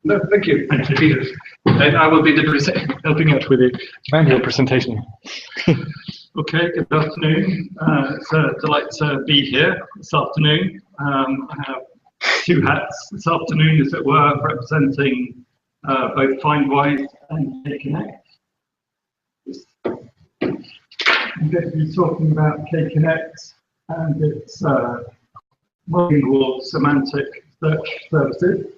No, thank you, Peter. And I will be helping out with the manual presentation. Okay, good afternoon. It's a delight to be here this afternoon. I have two hats this afternoon, as it were, representing both Findwise and K-Connect. I'm going to be talking about K-Connect and its multilingual semantic search services.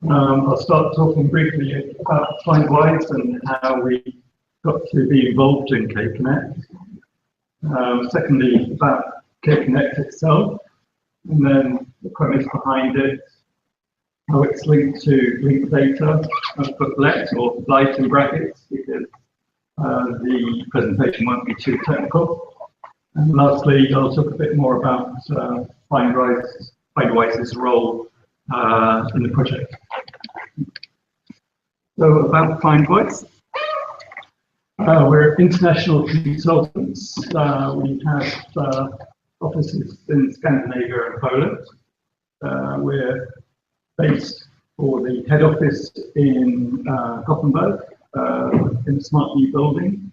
I'll start talking briefly about Findwise and how we got to be involved in K-Connect. Secondly, about K-Connect itself, and then the premise behind it, how it's linked to linked data. I've put LET or light in brackets because the presentation won't be too technical. And lastly, I'll talk a bit more about Findwise's role in the project. So about Findwise, we're international consultants. We have offices in Scandinavia and Poland. We're based for the head office in Gothenburg, in a smart new building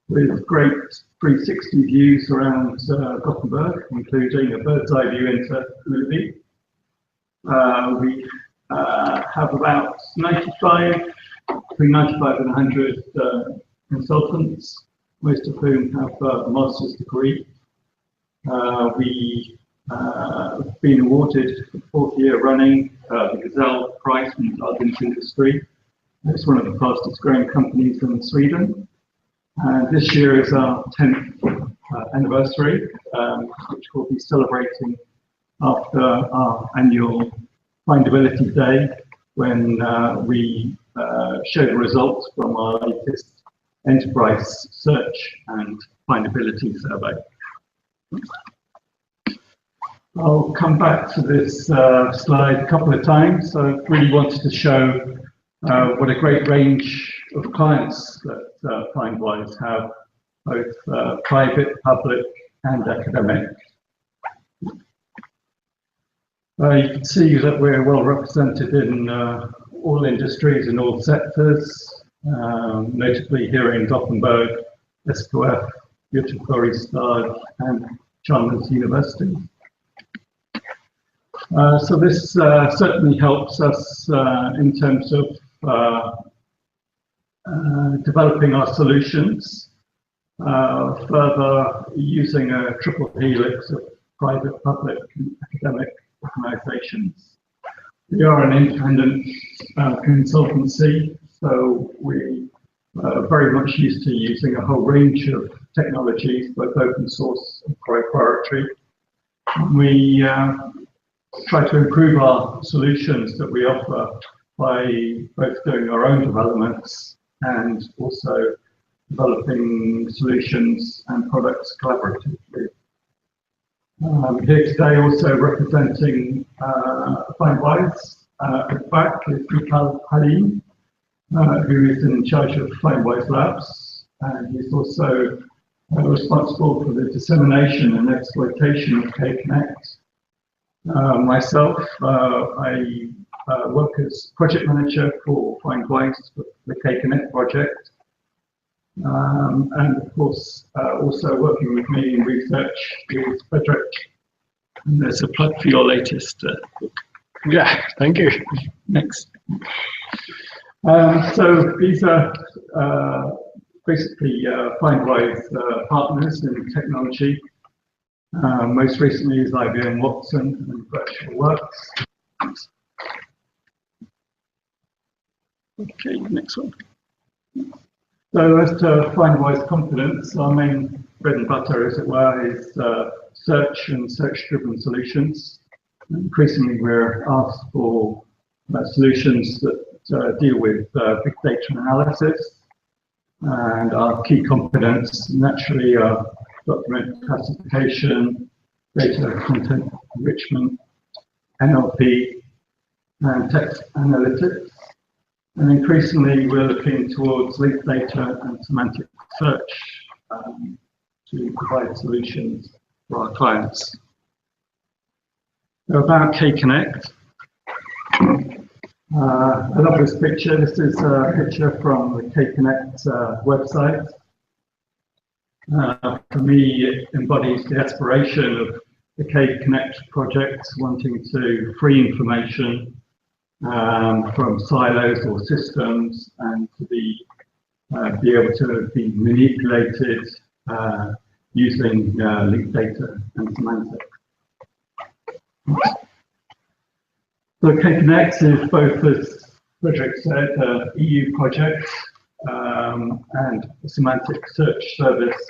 with great 360 views around Gothenburg, including a bird's eye view into Ullevi. We have about between 95 and 100 consultants, most of whom have a master's degree. We have been awarded for the fourth year running the Gazelle Prize from the intelligence industry. It's one of the fastest growing companies in Sweden. This year is our 10th anniversary, which we'll be celebrating after our annual Findability Day, when we show the results from our latest enterprise search and findability survey. I'll come back to this slide a couple of times. I really wanted to show what a great range of clients that Findwise have, both private, public, and academic. You can see that we're well represented in all industries and all sectors, notably here in Gothenburg, SKF, Göteborgs, and Chalmers University. So this certainly helps us in terms of developing our solutions, further using a triple helix of private, public, and academic organizations. We are an independent consultancy, so we are very much used to using a whole range of technologies, both open source and proprietary. We try to improve our solutions that we offer by both doing our own developments and also developing solutions and products collaboratively. Here today also representing Findwise at the back is Mikhail Halim, who is in charge of Findwise Labs, and he's also responsible for the dissemination and exploitation of K-Connect. Myself, I work as project manager for Findwise for the K-Connect project, and of course also working with me in research is Frederick. And there's a plug for your latest book. Yeah, thank you. Next. So these are basically Findwise partners in technology. Most recently is IBM Watson and VirtualWorks. Okay, next one. So as to Findwise confidence, our main bread and butter, as it were, is search and search-driven solutions. Increasingly, we're asked for solutions that deal with big data analysis, and our key competence naturally are document classification, data content enrichment, NLP, and text analytics. And increasingly, we're looking towards linked data and semantic search to provide solutions for our clients. So about K-Connect, I love this picture. This is a picture from the K-Connect website. For me, it embodies the aspiration of the K-Connect project, wanting to free information from silos or systems and to be able to be manipulated using linked data and semantic. So K-Connect is both, as Frederick said, an EU project and a semantic search service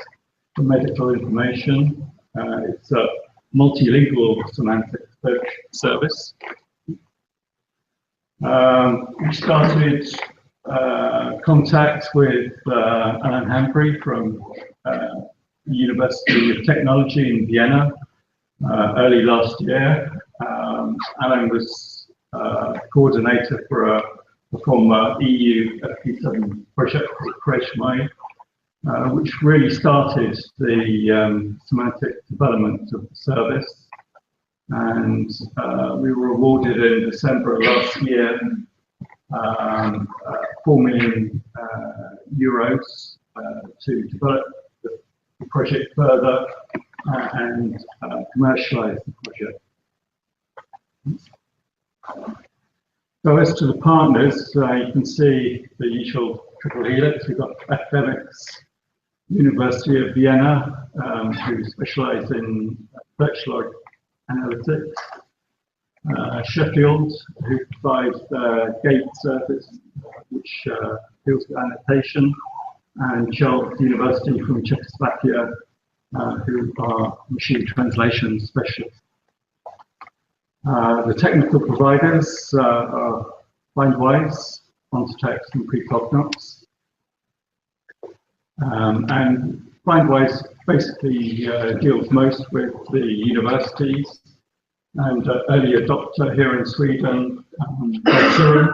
for medical information. It's a multilingual semantic search service. We started contact with Alan Hambry from the University of Technology in Vienna early last year. Alan was coordinator for a former EU FP7 project called Creation, which really started the semantic development of the service. And we were awarded in December of last year 4 million euros to develop the project further and commercialize the project. So as to the partners, you can see the usual triple helix. We've got academics, University of Vienna, who specialise in search log analytics, Sheffield, who provides the GATE service, which deals with annotation, and Charles University from Czechoslovakia, who are machine translation specialists. The technical providers are Findwise, OntoText, and Precognos. And Findwise basically deals most with the universities, and early adopter here in Sweden, Voisey,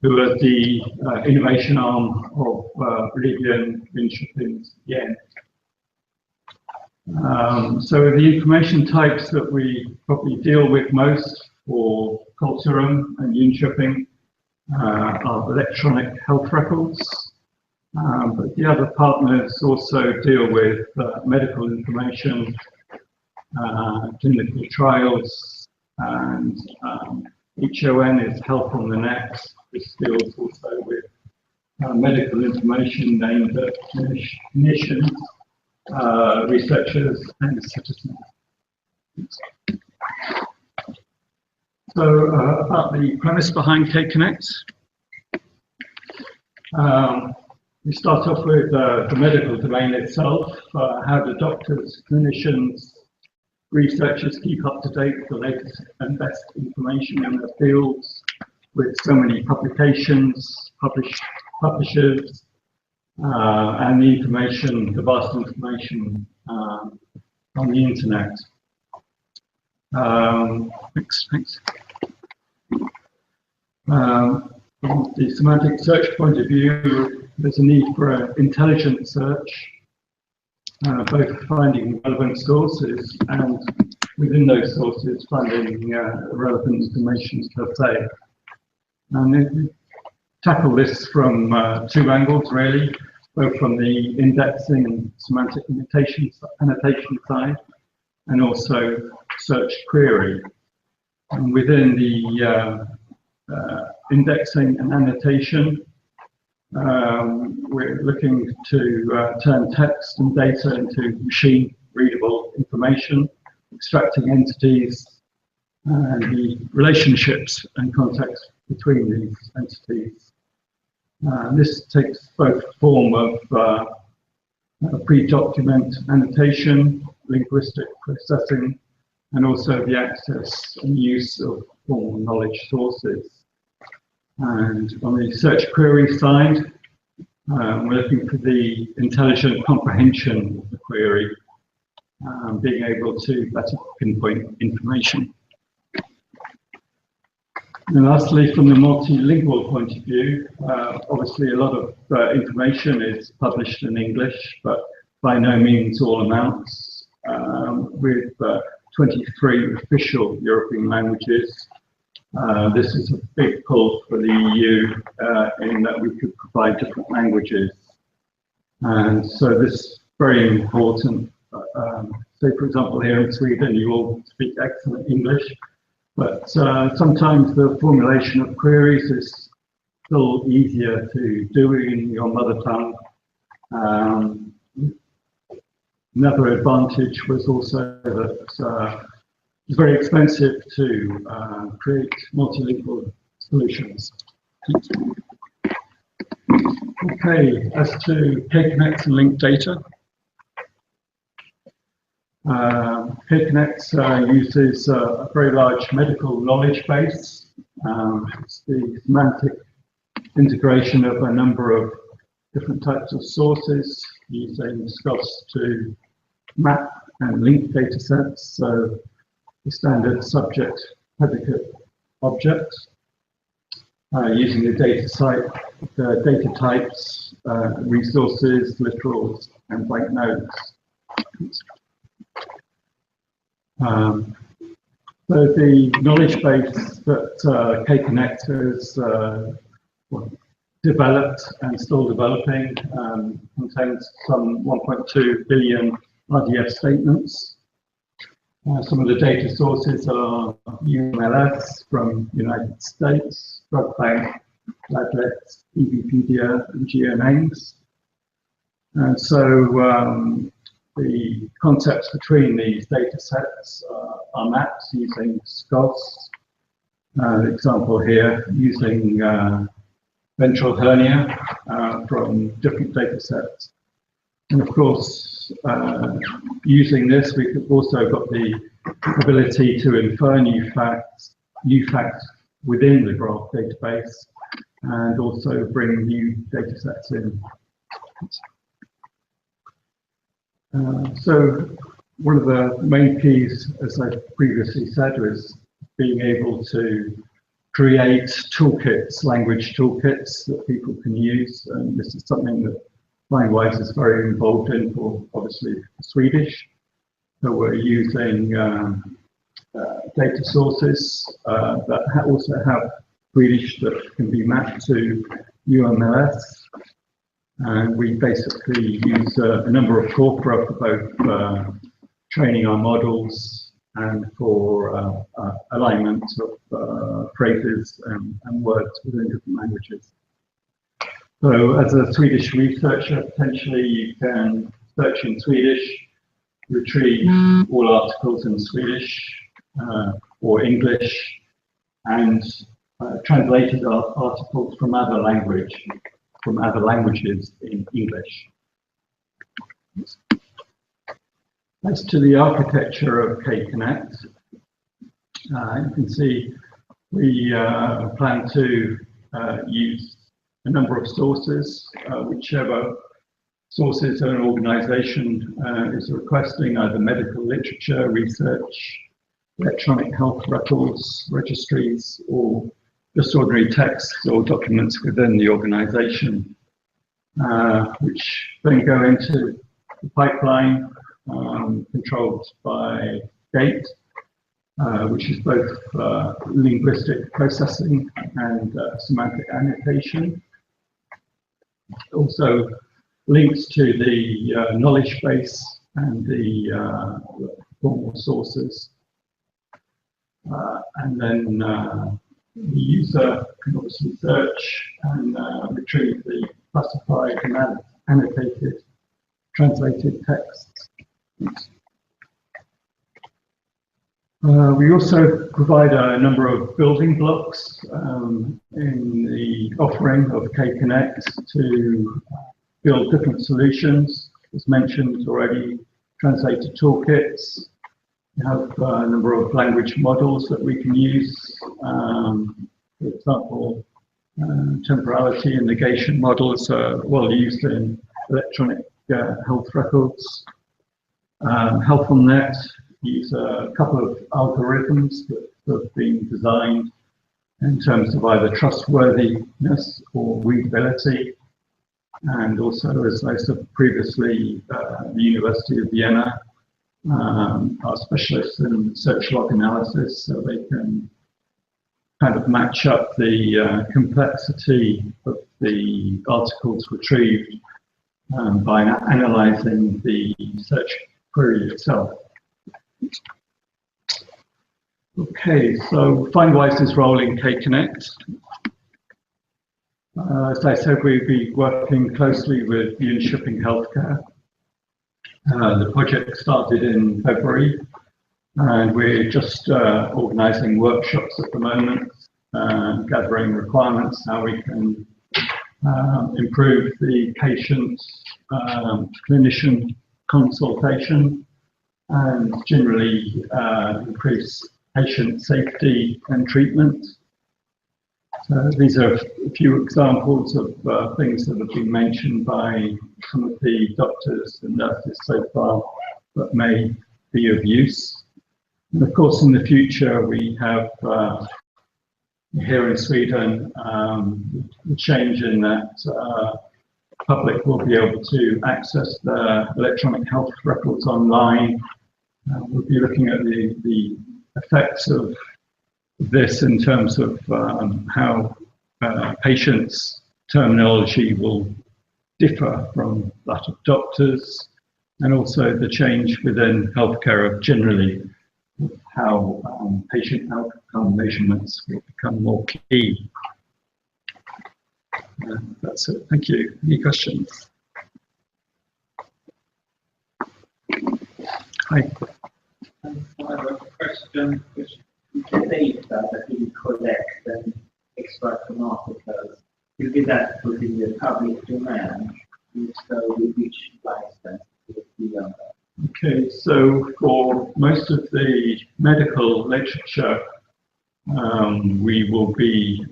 who are the innovation arm of Rivian, Linköping's Yen. So the information types that we probably deal with most for Culturum and Linköping are electronic health records, but the other partners also deal with medical information, clinical trials, and HON is Health on the Net. This deals also with medical information aimed at clinicians, researchers, and citizens. So about the premise behind K-Connect. We start off with the medical domain itself, how do doctors, clinicians, researchers keep up to date with the latest and best information in their fields, with so many publications, publishers, and the information, the vast information on the internet. Thanks. From the semantic search point of view, there's a need for an intelligent search, both finding relevant sources and within those sources finding relevant information per se. And we tackle this from two angles really, both from the indexing and semantic annotation side, and also search query. And within the indexing and annotation, we're looking to turn text and data into machine readable information, extracting entities and the relationships and context between these entities. This takes both form of pre-document annotation, linguistic processing, and also the access and use of formal knowledge sources. And on the search query side, we're looking for the intelligent comprehension of the query, being able to better pinpoint information. And lastly, from the multilingual point of view, obviously a lot of information is published in English, but by no means all amounts. With 23 official European languages, This is a big pull for the EU in that we could provide different languages. And so this is very important. Say, for example, here in Sweden, you all speak excellent English, but sometimes the formulation of queries is still easier to do in your mother tongue. Another advantage was also that it's very expensive to create multilingual solutions. Okay, as to K-Connect and linked data. K-Connect uses a very large medical knowledge base. It's the semantic integration of a number of different types of sources using SCOS to map and link data sets. So the standard subject, predicate, object, using the data types, resources, literals, and blank notes. So the knowledge base that K-Connect has developed and still developing contains some 1.2 billion RDF statements. Some of the data sources are UMLS from United States, Drug Bank, Lablet, Evipedia, and GeoNames. And so the concepts between these data sets are mapped using SCOS. Example here, using ventral hernia from different data sets. And of course, using this, we've also got the ability to infer new facts within the graph database, and also bring new data sets in. So one of the main keys, as I previously said, was being able to create toolkits, language toolkits that people can use. And this is something that Findwise is very involved in for, obviously, Swedish. So we're using data sources that also have Swedish that can be mapped to UMLS. And we basically use a number of corpora for both training our models and for alignment of phrases and words within different languages. So as a Swedish researcher, potentially you can search in Swedish, retrieve all articles in Swedish or English, and translated articles from other languages in English. As to the architecture of K-Connect, you can see we plan to use a number of sources, whichever sources an organization is requesting, either medical literature, research, electronic health records, registries, or just ordinary texts or documents within the organization, which then go into the pipeline controlled by GATE, which is both linguistic processing and semantic annotation. Also links to the knowledge base and the formal sources. And then the user can obviously search and retrieve the classified and annotated translated texts. We also provide a number of building blocks in the offering of K-Connect to build different solutions. As mentioned already, translated toolkits. We have a number of language models that we can use. For example, temporality and negation models are well used in electronic health records. HealthOnNet use a couple of algorithms that have been designed in terms of either trustworthiness or readability. And also, as I said previously, the University of Vienna are specialists in search log analysis, so they can kind of match up the complexity of the articles retrieved by analysing the search query itself. Okay, so Findwise's role in K-Connect. As I said, we'll be working closely with Shipping Healthcare. The project started in February, and we're just organising workshops at the moment, gathering requirements, how we can improve the patient-clinician consultation and generally increase patient safety and treatment. These are a few examples of things that have been mentioned by some of the doctors and nurses so far that may be of use. And of course, in the future, we have here in Sweden the change in that public will be able to access their electronic health records online. We'll be looking at the effects of this in terms of how patients' terminology will differ from that of doctors, and also the change within healthcare of generally how patient outcome measurements will become more key. That's it. Thank you. Any questions? Hi. I have a question. The data that you collect and extract from articles, will be that put in the public domain? So with which license will it be under? Okay, so for most of the medical literature, we will be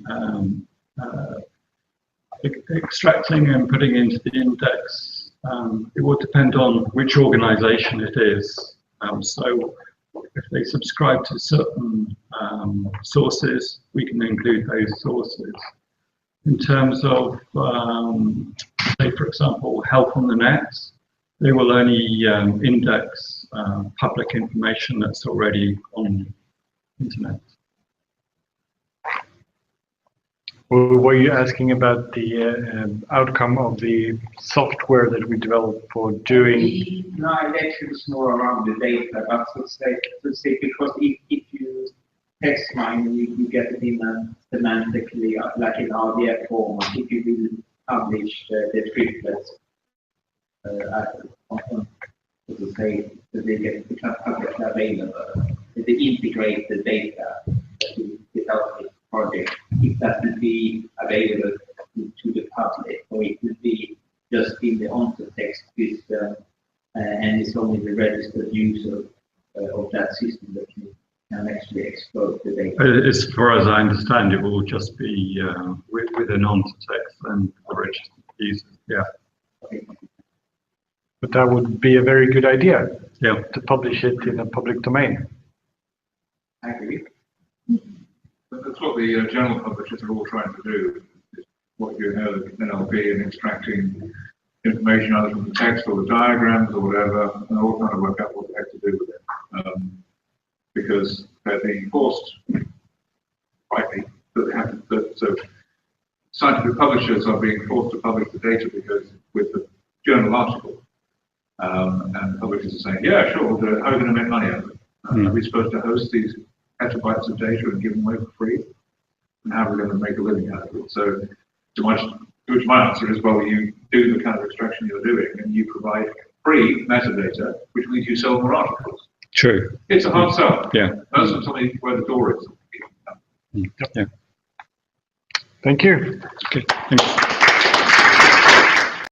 extracting and putting into the index. It will depend on which organisation it is. So if they subscribe to certain sources, we can include those sources. In terms of, say, for example, Health on the Net, they will only index public information that's already on the internet. Were you asking about the outcome of the software that we developed for doing? No, actually it's more around the data, but to say because if you text mine, you get it in semantically, like in RDF format. If you will publish the triplets, to say that they get become publicly available, they integrate the data that you develop this project. If that will be available to the public, or it will be just in the onto text system, and it's only the registered user of that system that can actually exploit the data. As far as I understand, it will just be with an onto text and registered users. Yeah. But that would be a very good idea. Yeah. To publish it in a public domain. I agree. That's what the journal publishers are all trying to do. Is what you know, NLP, and extracting information either from the text or the diagrams or whatever, and all trying to work out what the heck to do with it. Because they're being forced, rightly, that they have to, so scientific publishers are being forced to publish the data because with the journal article, and publishers are saying, yeah, sure, we'll do it. How are we going to make money out of it? Are we supposed to host these petabytes of data and give them away for free? And how are we going to make a living out of it? So, which my answer is, well, you do the kind of extraction you're doing, and you provide free metadata, which means you sell more articles. True. It's a hard sell. Yeah. Most of tell me where the door is. Yeah. Thank you. Okay. Thank you.